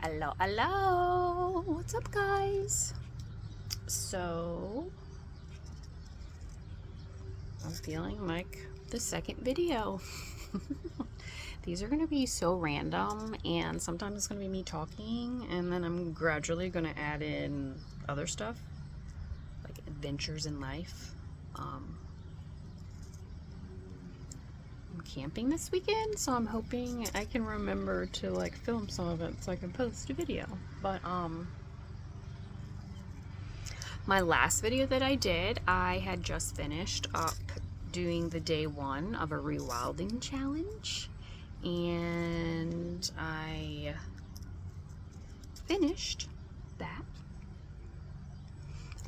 Hello, what's up, guys? So I'm feeling like the second video. These are gonna be so random, and sometimes it's gonna be me talking, and then I'm gradually gonna add in other stuff like adventures in life. I'm camping this weekend, so I'm hoping I can remember to like film some of it so I can post a video. But my last video that I did, I had just finished up doing the day 1 of a rewilding challenge, and I finished that.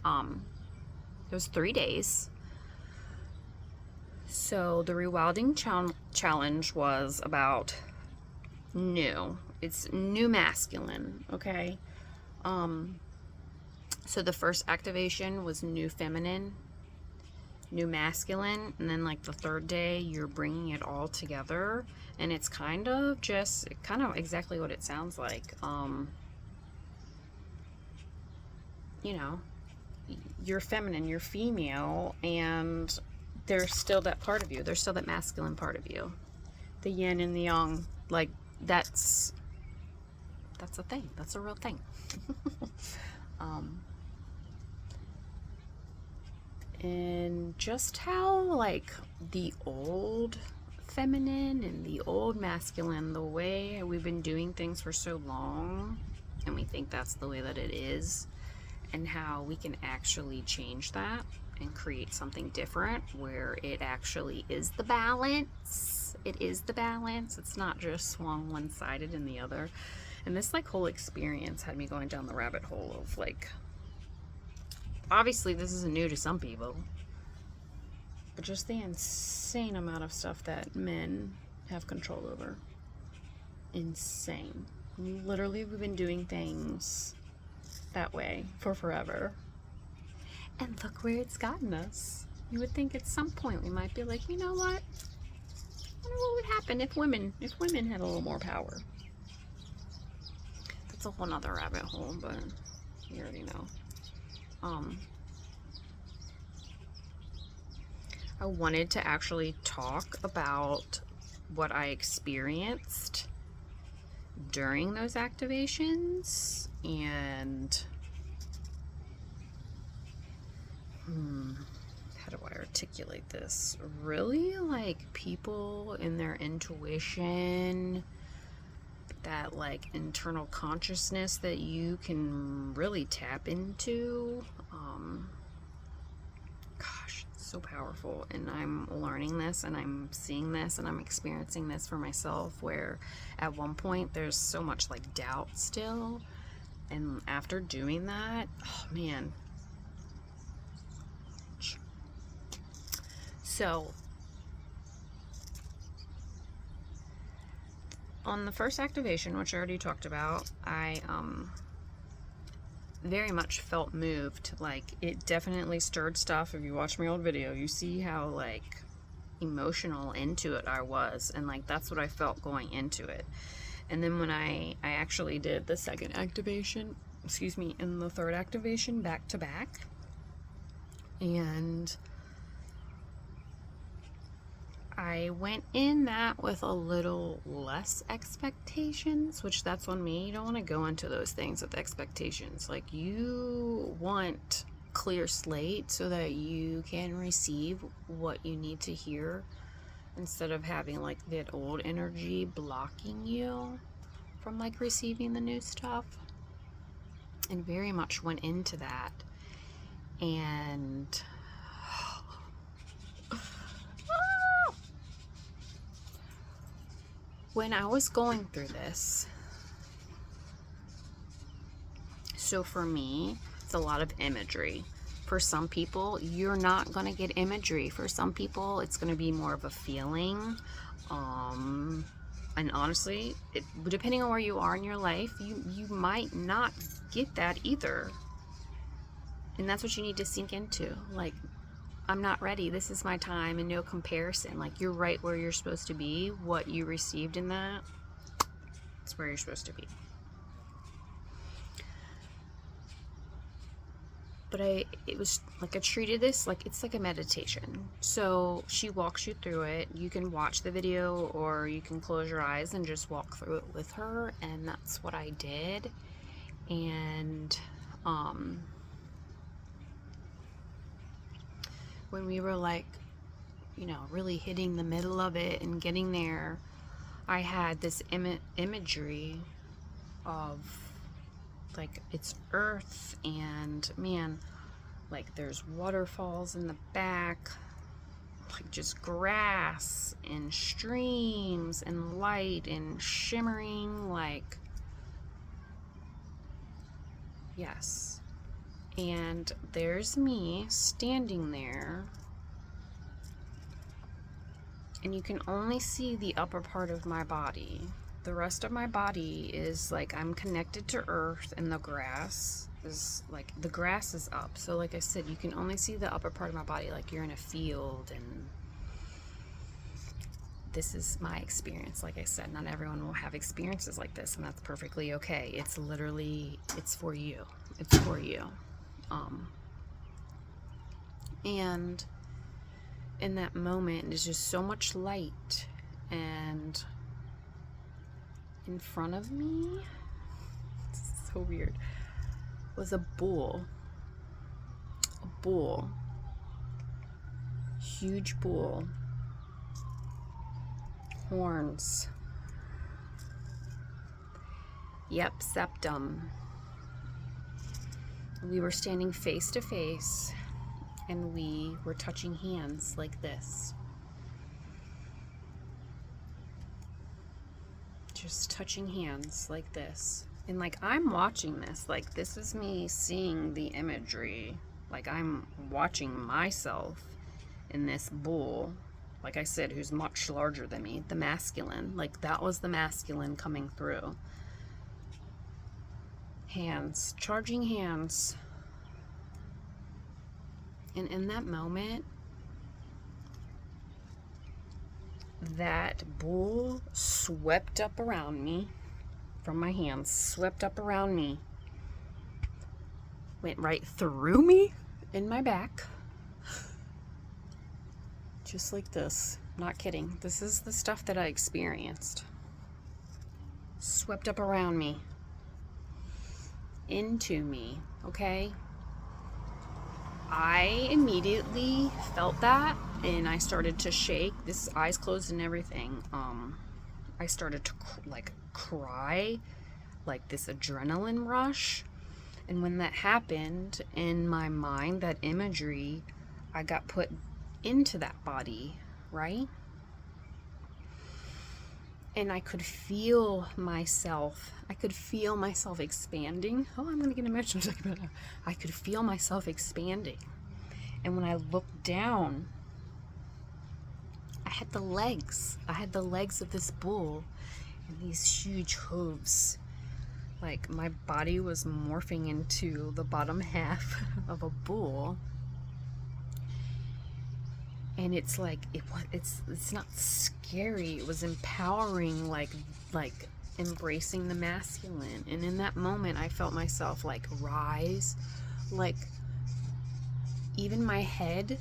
It was 3 days. So the rewilding challenge was about new. It's new masculine, okay? So the first activation was new feminine, new masculine, and then like the third day you're bringing it all together, and it's kind of exactly what it sounds like. You know, you're feminine, you're female, and there's still that part of you. There's still that masculine part of you. The yin and the yang, like that's a thing. That's a real thing. And just how like the old feminine and the old masculine, the way we've been doing things for so long, and we think that's the way that it is, and how we can actually change that and create something different where it actually is the balance. It is the balance. It's not just swung one-sided and the other. And this like whole experience had me going down the rabbit hole of like, obviously this isn't new to some people, but just the insane amount of stuff that men have control over. Insane. Literally, we've been doing things that way for forever. And look where it's gotten us. You would think at some point we might be like, you know what? I wonder what would happen if women had a little more power. That's a whole nother rabbit hole, but you already know. I wanted to actually talk about what I experienced during those activations, and how do I articulate this? Really, like people in their intuition, that like internal consciousness that you can really tap into. Gosh, it's so powerful, and I'm learning this, and I'm seeing this, and I'm experiencing this for myself, where at one point there's so much like doubt still, and after doing that, oh man. So on the first activation, which I already talked about, I very much felt moved. Like it definitely stirred stuff. If you watch my old video, you see how like emotional into it I was, and like that's what I felt going into it. And then when I actually did the second activation, and the third activation back to back, and I went in that with a little less expectations, which that's on me. You don't want to go into those things with expectations. Like you want clear slate so that you can receive what you need to hear, instead of having like that old energy blocking you from like receiving the new stuff. And very much went into that. And when I was going through this, so for me, it's a lot of imagery. For some people, you're not going to get imagery. For some people, it's going to be more of a feeling. And honestly, depending on where you are in your life, you might not get that either. And that's what you need to sink into. Like, I'm not ready. This is my time, and no comparison. Like, you're right where you're supposed to be. What you received in that, it's where you're supposed to be. But it was like, I treated this like it's like a meditation. So she walks you through it. You can watch the video or you can close your eyes and just walk through it with her. And that's what I did. And when we were like, you know, really hitting the middle of it and getting there, I had this imagery of like it's earth, and man, like there's waterfalls in the back, like just grass and streams and light and shimmering, like, yes. And there's me standing there, and you can only see the upper part of my body. The rest of my body is like I'm connected to earth, and the grass is like, the grass is up. So like I said, you can only see the upper part of my body, like you're in a field. And this is my experience. Like I said, not everyone will have experiences like this, and that's perfectly okay. It's literally, it's for you. It's for you. And in that moment, there's just so much light, and in front of me, it's so weird, was a bull. A bull. Huge bull. Horns. Yep, septum. We were standing face to face, and we were touching hands like this. Just touching hands like this. And like, I'm watching this, like this is me seeing the imagery. Like I'm watching myself in this bull, like I said, who's much larger than me, the masculine. Like that was the masculine coming through. Hands, charging hands. And in that moment, that bull swept up around me from my hands, swept up around me, went right through me in my back, just like this. Not kidding. This is the stuff that I experienced. Swept up around me, into me, okay? I immediately felt that, and I started to shake, this eyes closed and everything. I started to like cry, like this adrenaline rush. And when that happened, in my mind, that imagery, I got put into that body, right? And I could feel myself. I could feel myself expanding. Oh, I'm gonna get emotional talking about that. I could feel myself expanding. And when I looked down, I had the legs. I had the legs of this bull and these huge hooves. Like my body was morphing into the bottom half of a bull. And it's like, it's not scary. It was empowering, like embracing the masculine. And in that moment, I felt myself like rise, like even my head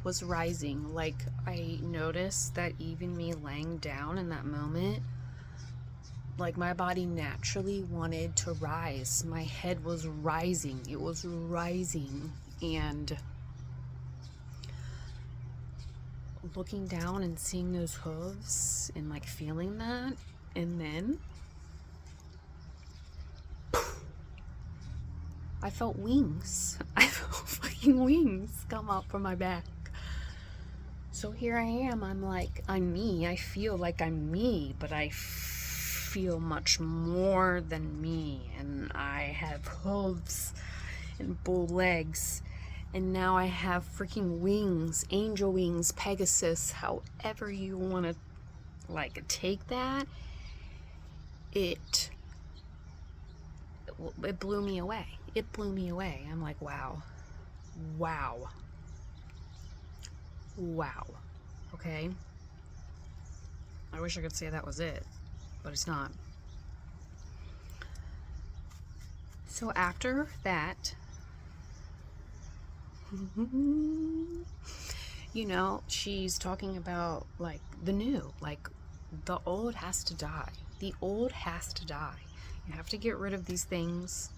was rising. Like I noticed that even me laying down in that moment, like my body naturally wanted to rise. My head was rising. It was rising. And looking down and seeing those hooves and like feeling that, and then I felt wings. I felt fucking wings come up from my back. So here I am. I'm like, I'm me. I feel like I'm me, but I feel much more than me. And I have hooves and bull legs. And now I have freaking wings, angel wings, Pegasus, however you want to like take that. It blew me away. It blew me away. I'm like, wow, wow, wow. Okay. I wish I could say that was it, but it's not. So after that, You know, she's talking about like the new, like the old has to die. The old has to die. You have to get rid of these things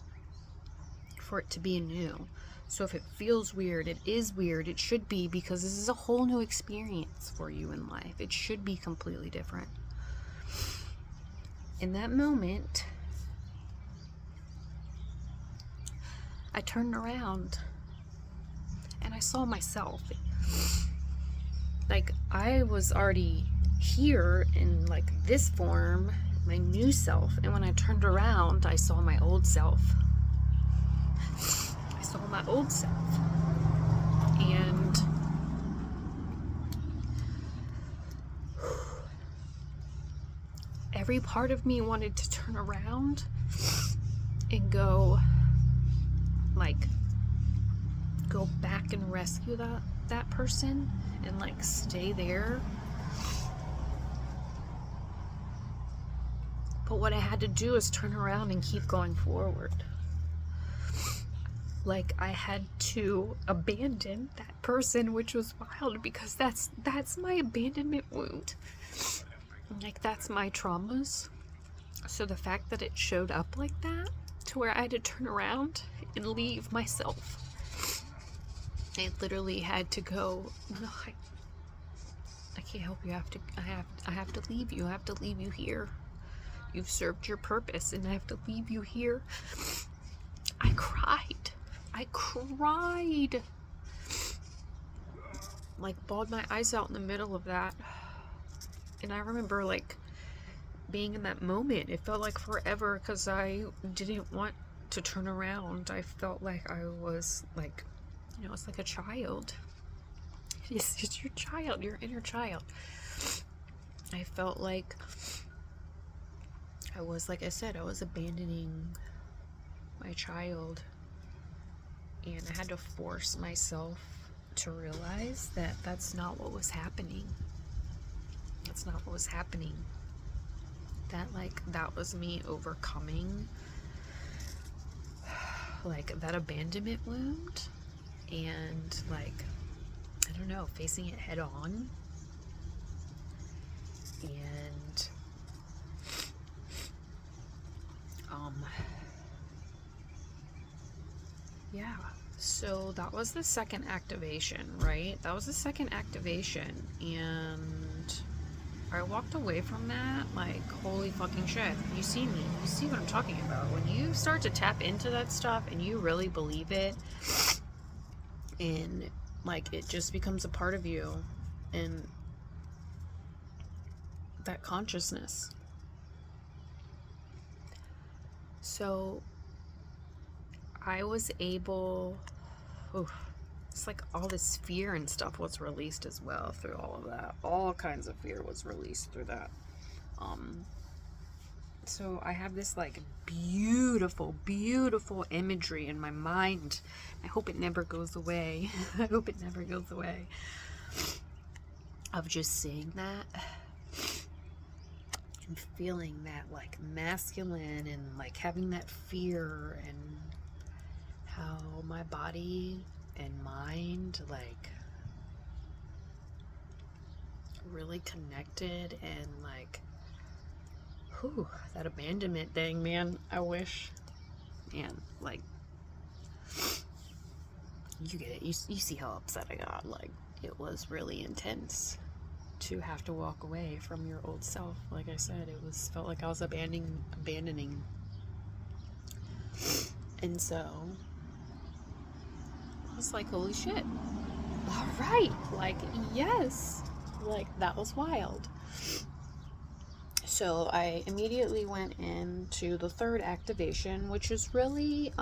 for it to be new. So if it feels weird, it is weird. It should be, because this is a whole new experience for you in life. It should be completely different. In that moment, I turned around and I saw myself. Like, I was already here in like this form, my new self, and when I turned around, I saw my old self. I saw my old self. And every part of me wanted to turn around and go back and rescue that person and like stay there. But what I had to do is turn around and keep going forward. Like, I had to abandon that person, which was wild, because that's my abandonment wound. Like, that's my traumas. So the fact that it showed up like that, to where I had to turn around and leave myself. I literally had to go, no, I can't help you. I have to leave you. I have to leave you here. You've served your purpose, and I have to leave you here. I cried. Like, bawled my eyes out in the middle of that. And I remember, like, being in that moment. It felt like forever, because I didn't want to turn around. I felt like I was, like, you know, it's like a child. It's your child, your inner child. I felt like I was, like I said, I was abandoning my child. And I had to force myself to realize that that's not what was happening. That's not what was happening. That was me overcoming, like, that abandonment wound. And, like, I don't know, facing it head on. And, yeah, so that was the second activation, right? That was the second activation, and I walked away from that like, holy fucking shit. You see me. You see what I'm talking about. When you start to tap into that stuff and you really believe it, and, like, it just becomes a part of you, and that consciousness. So I was able, it's like all this fear and stuff was released as well through all of that. All kinds of fear was released through that. So I have this, like, beautiful, beautiful imagery in my mind. I hope it never goes away. I hope it never goes away. Of just seeing that and feeling that, like, masculine, and, like, having that fear, and how my body and mind, like, really connected, and, like, whew, that abandonment thing, man. I wish, man, like, you get it. You see how upset I got. Like, it was really intense to have to walk away from your old self. Like I said, felt like I was abandoning. And so I was like, holy shit. All right. Like, yes. Like, that was wild. So I immediately went into the third activation, which is really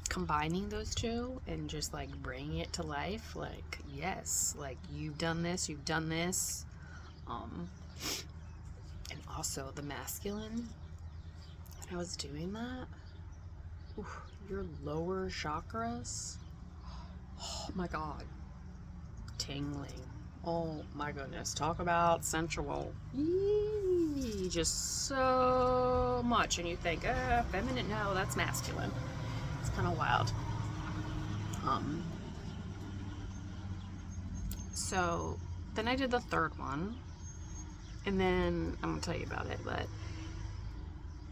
combining those two and just, like, bringing it to life. Like, yes, like, you've done this, and also the masculine. And I was doing that. Oof, your lower chakras, oh my god, tingling. Oh my goodness, talk about sensual. Yee, just so much. And you think, feminine, no, that's masculine. It's kind of wild. Um, so then I did the third one, and then I'm gonna tell you about it, but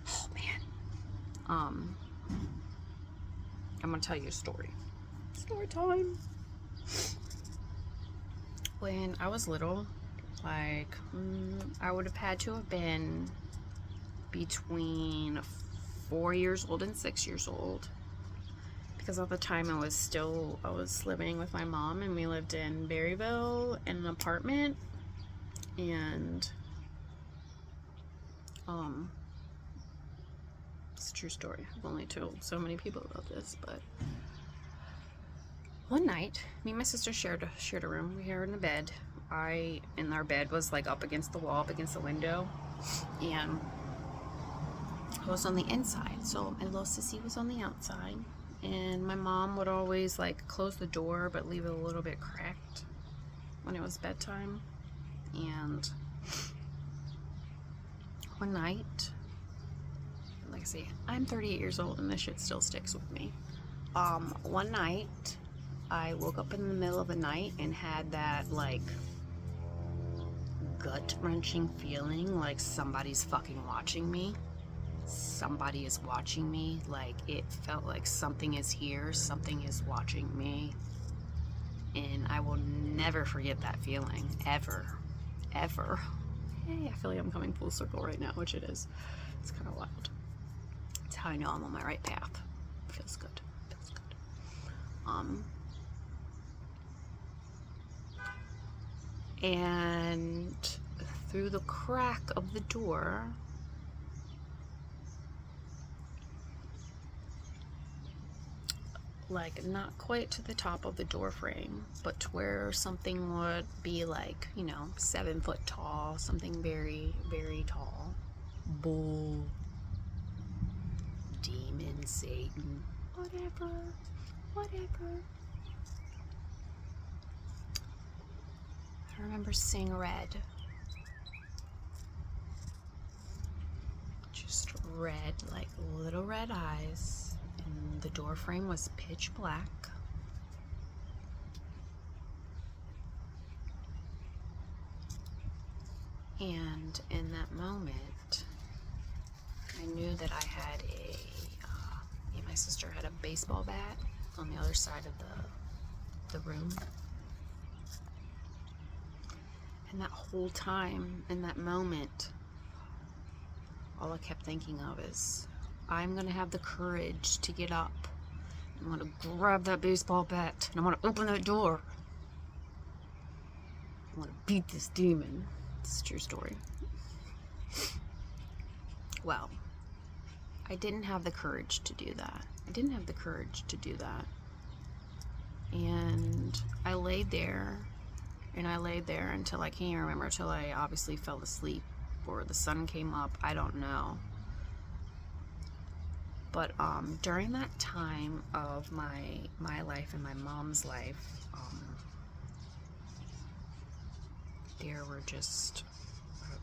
oh man, I'm gonna tell you a story. Story time. When I was little, like, I would have had to have been between 4 years old and 6 years old, because at the time I was living with my mom, and we lived in Berryville in an apartment. And it's a true story. I've only told so many people about this, but one night, me and my sister shared a room. We were in the bed. And our bed was like up against the wall, up against the window, and I was on the inside, so my little sissy was on the outside. And my mom would always like close the door but leave it a little bit cracked when it was bedtime. And one night, like I say, I'm 38 years old and this shit still sticks with me. One night I woke up in the middle of the night and had that like gut-wrenching feeling like somebody's fucking watching me. Somebody is watching me. Like, it felt like something is here, something is watching me, and I will never forget that feeling, ever. Hey, I feel like I'm coming full circle right now, which it is. It's kind of wild. It's how I know I'm on my right path. Feels good. And through the crack of the door, like not quite to the top of the door frame, but to where something would be like, 7 foot tall, something very, very tall. Bull, demon, Satan, whatever. I remember seeing red. Just red, like little red eyes. And the door frame was pitch black. And in that moment, I knew that I had me and my sister had a baseball bat on the other side of the room. And that whole time, in that moment, all I kept thinking of is, I'm gonna have the courage to get up. I'm gonna grab that baseball bat and I'm gonna open that door. I wanna beat this demon. It's a true story. Well, I didn't have the courage to do that. And I laid there until I can't remember, until I obviously fell asleep or the sun came up. I don't know. But during that time of my life and my mom's life, there were just,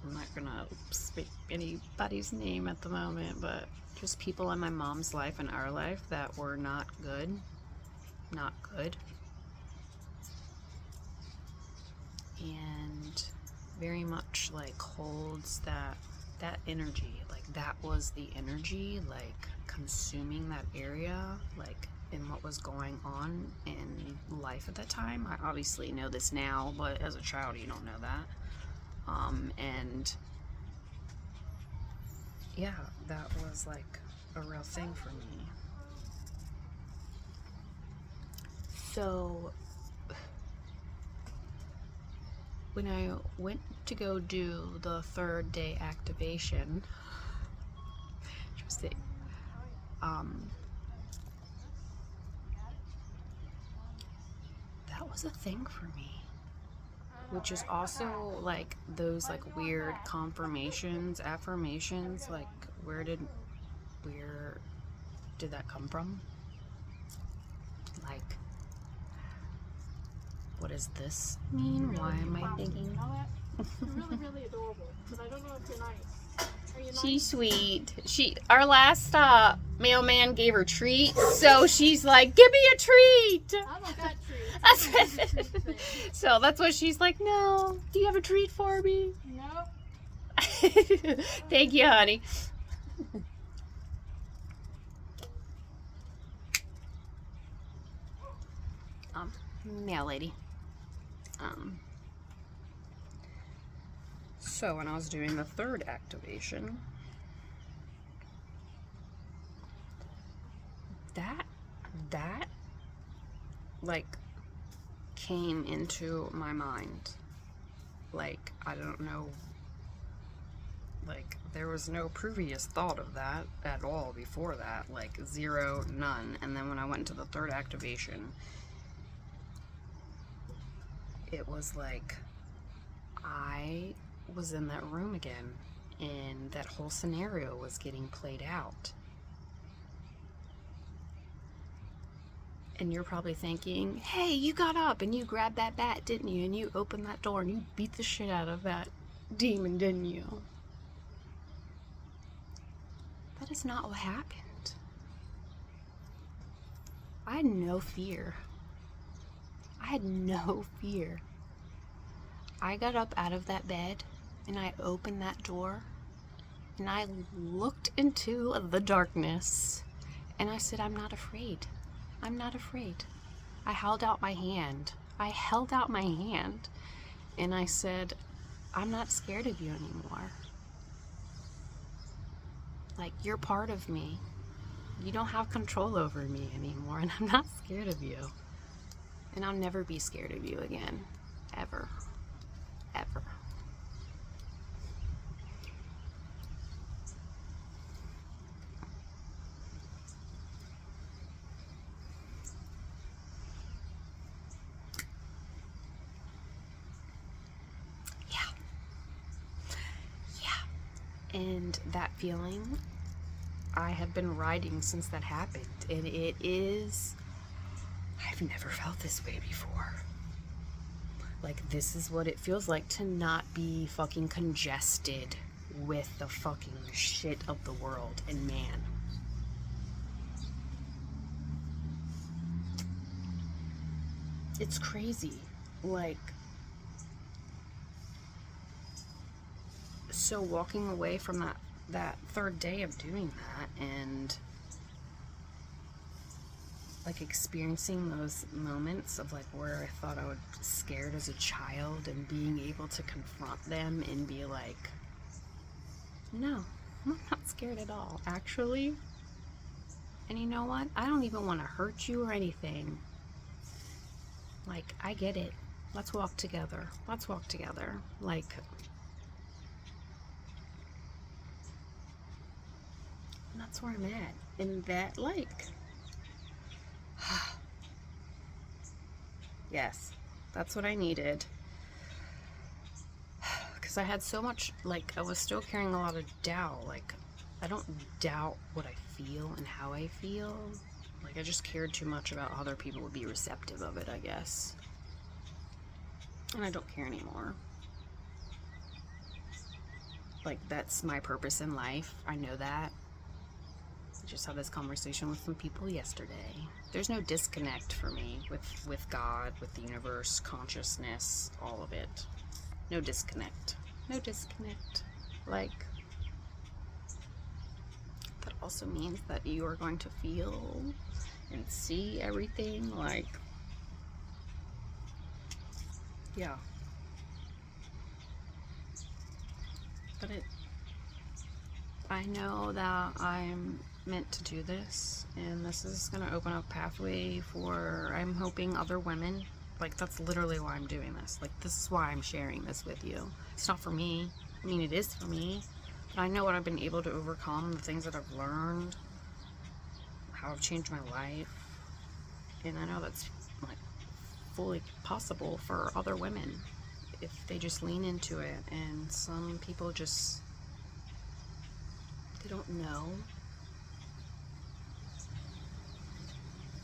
I'm not gonna speak anybody's name at the moment, but just people in my mom's life and our life that were not good. And very much like holds that energy, like that was the energy, like consuming that area, like in what was going on in life at that time. I obviously know this now, but as a child you don't know that. And yeah, that was like a real thing for me. So when I went to go do the 3rd day activation, interesting, that was a thing for me, which is also like those like weird confirmations, affirmations, like where did that come from? Like, what does this mean? Why am I thinking? You're really, really adorable, but I don't know if you're nice. She's sweet. Our last mailman gave her treats, so she's like, "Give me a treat." I don't got treats. So that's what she's like. No, do you have a treat for me? Nope. Thank you, honey. Mail lady. So when I was doing the third activation, that like came into my mind. Like, I don't know, like there was no previous thought of that at all before that, like zero, none. And then when I went into the third activation, it was like I was in that room again, and that whole scenario was getting played out. And you're probably thinking, hey, you got up and you grabbed that bat, didn't you? And you opened that door and you beat the shit out of that demon, didn't you? That is not what happened. I had no fear. I had no fear. I got up out of that bed and I opened that door and I looked into the darkness and I said, I'm not afraid. I'm not afraid. I held out my hand. And I said, I'm not scared of you anymore. Like, you're part of me. You don't have control over me anymore, and I'm not scared of you. And I'll never be scared of you again. Ever. Ever. And that feeling I have been riding since that happened, and it is, I've never felt this way before. Like, this is what it feels like to not be fucking congested with the fucking shit of the world and man. It's crazy. Like, so walking away from that third day of doing that and like experiencing those moments of like where I thought I was scared as a child and being able to confront them and be like, no, I'm not scared at all, actually. And you know what? I don't even want to hurt you or anything. Like, I get it. Let's walk together. Let's walk together. Like, and that's where I'm at. And that, like, yes, that's what I needed. Because I had so much, like, I was still carrying a lot of doubt. Like, I don't doubt what I feel and how I feel. Like, I just cared too much about how other people would be receptive of it, I guess. And I don't care anymore. Like, that's my purpose in life. I know that. I just had this conversation with some people yesterday. There's no disconnect for me with God, with the universe, consciousness, all of it. No disconnect. No disconnect. Like, that also means that you are going to feel and see everything. Like, yeah. But I know that I'm meant to do this, and this is going to open up pathway for, I'm hoping, other women. Like, that's literally why I'm doing this. Like, this is why I'm sharing this with you. It's not for me. I mean, it is for me, but I know what I've been able to overcome, the things that I've learned, how I've changed my life, and I know that's like fully possible for other women if they just lean into it. And some people just, they don't know.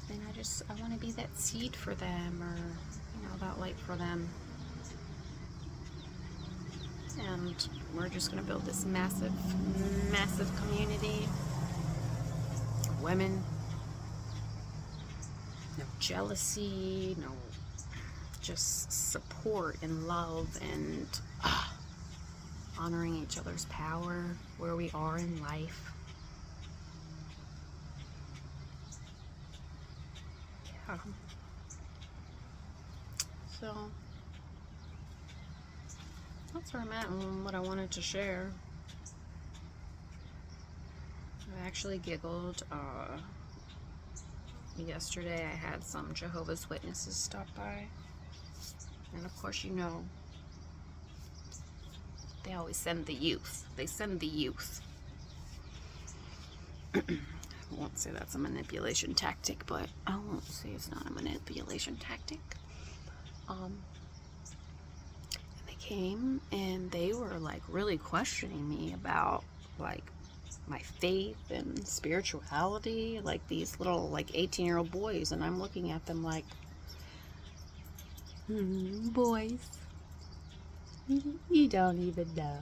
And I want to be that seed for them, or, you know, that light for them. And we're just going to build this massive, massive community of women. No jealousy, no, just support and love and honoring each other's power where we are in life. Yeah. So that's where I'm at and what I wanted to share. I actually giggled. Yesterday I had some Jehovah's Witnesses stop by. And of course, you know, they always send the youth. They send the youth. I won't say that's a manipulation tactic, but I won't say it's not a manipulation tactic. And they came and they were like really questioning me about like my faith and spirituality, like these little like 18-year-old boys, and I'm looking at them like, boys, you don't even know.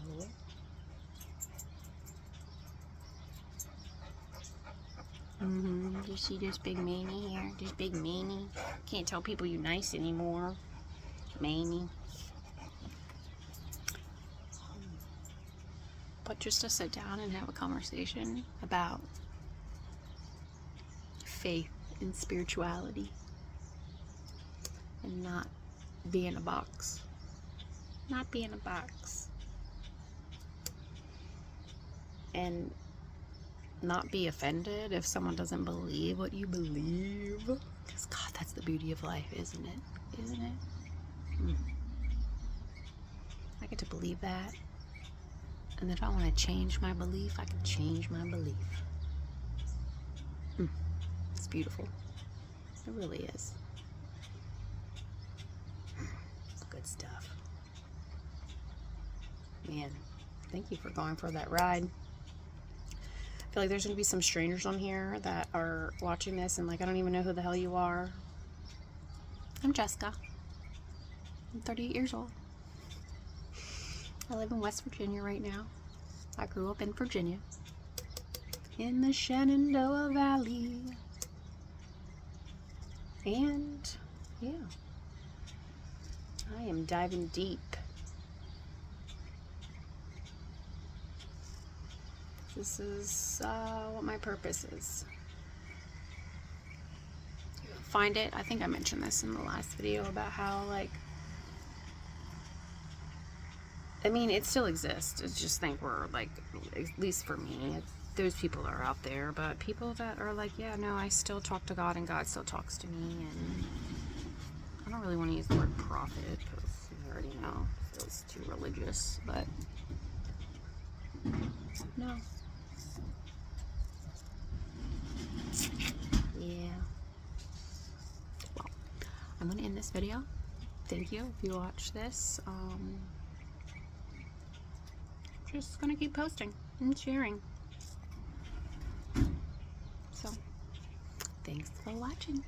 You see this big meanie here? This big meanie? Can't tell people you're nice anymore. Meanie. But just to sit down and have a conversation about faith and spirituality and not be in a box. Not be in a box. And not be offended if someone doesn't believe what you believe. Because, God, that's the beauty of life, isn't it? Isn't it? I get to believe that. And if I want to change my belief, I can change my belief. It's beautiful. It really is. Good stuff. Man, thank you for going for that ride. I feel like there's going to be some strangers on here that are watching this and like, I don't even know who the hell you are. I'm Jessica. I'm 38 years old. I live in West Virginia right now. I grew up in Virginia. In the Shenandoah Valley. And, yeah. I am diving deep. This is what my purpose is. Find it. I think I mentioned this in the last video about how, like, I mean, it still exists. I just think we're, like, at least for me, those people are out there. But people that are like, yeah, no, I still talk to God and God still talks to me. And I don't really want to use the word prophet because you already know it feels too religious. But no. Yeah. Well, I'm going to end this video. Thank you if you watch this. Just going to keep posting and sharing. So, thanks for watching.